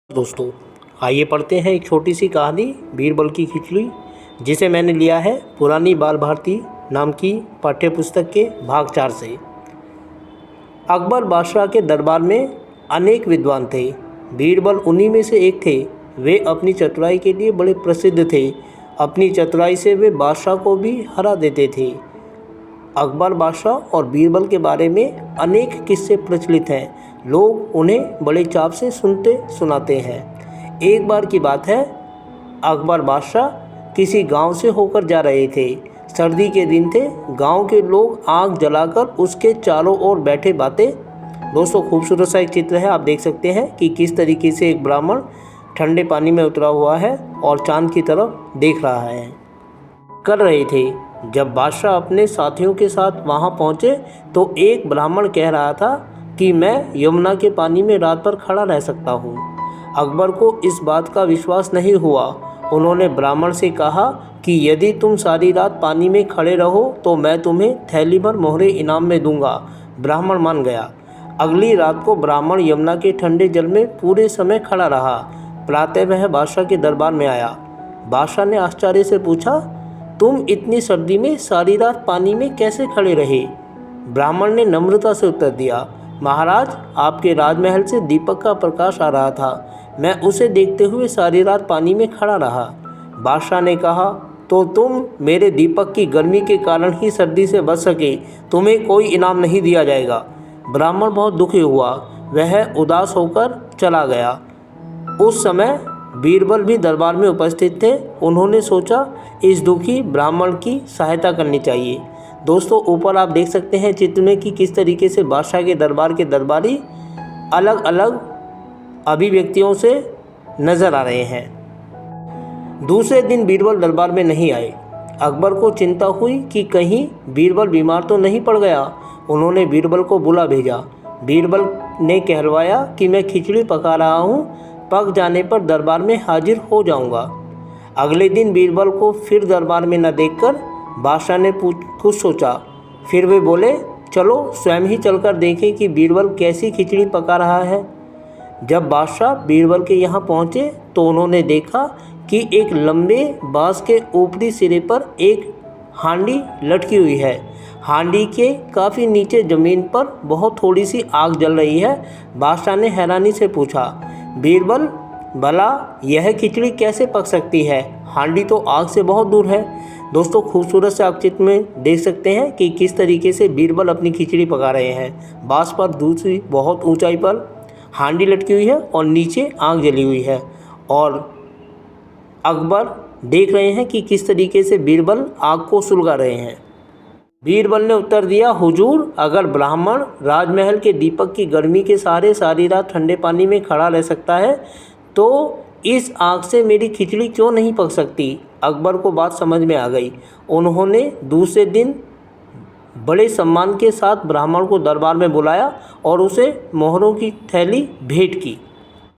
दोस्तों, आइए पढ़ते हैं एक छोटी सी कहानी बीरबल की खिचड़ी, जिसे मैंने लिया है पुरानी बाल भारती नाम की पाठ्य पुस्तक के भाग 4 से। अकबर बादशाह के दरबार में अनेक विद्वान थे। बीरबल उन्हीं में से एक थे। वे अपनी चतुराई के लिए बड़े प्रसिद्ध थे। अपनी चतुराई से वे बादशाह को भी हरा देते थे। अकबर बादशाह और बीरबल के बारे में अनेक किस्से प्रचलित हैं। लोग उन्हें बड़े चाव से सुनते सुनाते हैं। एक बार की बात है, अकबर बादशाह किसी गांव से होकर जा रहे थे। सर्दी के दिन थे। गांव के लोग आग जलाकर उसके चारों ओर बैठे बातें। दोस्तों, खूबसूरत सा एक चित्र है। आप देख सकते हैं कि किस तरीके से एक ब्राह्मण ठंडे पानी में उतरा हुआ है और चांद की तरफ देख रहा है कर रहे थे। जब बादशाह अपने साथियों के साथ वहां पहुंचे तो एक ब्राह्मण कह रहा था कि मैं यमुना के पानी में रात भर खड़ा रह सकता हूं। अकबर को इस बात का विश्वास नहीं हुआ। उन्होंने ब्राह्मण से कहा कि यदि तुम सारी रात पानी में खड़े रहो तो मैं तुम्हें थैली भर मोहरे इनाम में दूंगा। ब्राह्मण मान गया। अगली रात को ब्राह्मण यमुना के ठंडे जल में पूरे समय खड़ा रहा। प्रातः वह बादशाह के दरबार में आया। बादशाह ने आश्चर्य से पूछा, तुम इतनी सर्दी में सारी रात पानी में कैसे खड़े रहे? ब्राह्मण ने नम्रता से उत्तर दिया, महाराज, आपके राजमहल से दीपक का प्रकाश आ रहा था। मैं उसे देखते हुए सारी रात पानी में खड़ा रहा। बादशाह ने कहा, तो तुम मेरे दीपक की गर्मी के कारण ही सर्दी से बच सके। तुम्हें कोई इनाम नहीं दिया जाएगा। ब्राह्मण बहुत दुखी हुआ। वह उदास होकर चला गया। उस समय बीरबल भी दरबार में उपस्थित थे। उन्होंने सोचा इस दुखी ब्राह्मण की सहायता करनी चाहिए। दोस्तों, ऊपर आप देख सकते हैं चित्र में कि किस तरीके से बादशाह के दरबार के दरबारी अलग अलग अभिव्यक्तियों से नजर आ रहे हैं। दूसरे दिन बीरबल दरबार में नहीं आए। अकबर को चिंता हुई कि कहीं बीरबल बीमार तो नहीं पड़ गया। उन्होंने बीरबल को बुला भेजा। बीरबल ने कहलवाया कि मैं खिचड़ी पका रहा हूँ, पक जाने पर दरबार में हाजिर हो जाऊंगा। अगले दिन बीरबल को फिर दरबार में न देखकर बादशाह ने कुछ सोचा। फिर वे बोले, चलो स्वयं ही चलकर देखें कि बीरबल कैसी खिचड़ी पका रहा है। जब बादशाह बीरबल के यहाँ पहुँचे तो उन्होंने देखा कि एक लंबे बांस के ऊपरी सिरे पर एक हांडी लटकी हुई है। हांडी के काफ़ी नीचे ज़मीन पर बहुत थोड़ी सी आग जल रही है। बादशाह ने हैरानी से पूछा, बीरबल, भला यह खिचड़ी कैसे पक सकती है? हांडी तो आग से बहुत दूर है। दोस्तों, खूबसूरत से आप चित्र में देख सकते हैं कि किस तरीके से बीरबल अपनी खिचड़ी पका रहे हैं। बांस पर दूसरी बहुत ऊंचाई पर हांडी लटकी हुई है और नीचे आग जली हुई है और अकबर देख रहे हैं कि किस तरीके से बीरबल आग को सुलगा रहे हैं। बीरबल ने उत्तर दिया, हुजूर, अगर ब्राह्मण राजमहल के दीपक की गर्मी के सहारे सारी रात ठंडे पानी में खड़ा रह सकता है तो इस आग से मेरी खिचड़ी क्यों नहीं पक सकती? अकबर को बात समझ में आ गई। उन्होंने दूसरे दिन बड़े सम्मान के साथ ब्राह्मण को दरबार में बुलाया और उसे मोहरों की थैली भेंट की।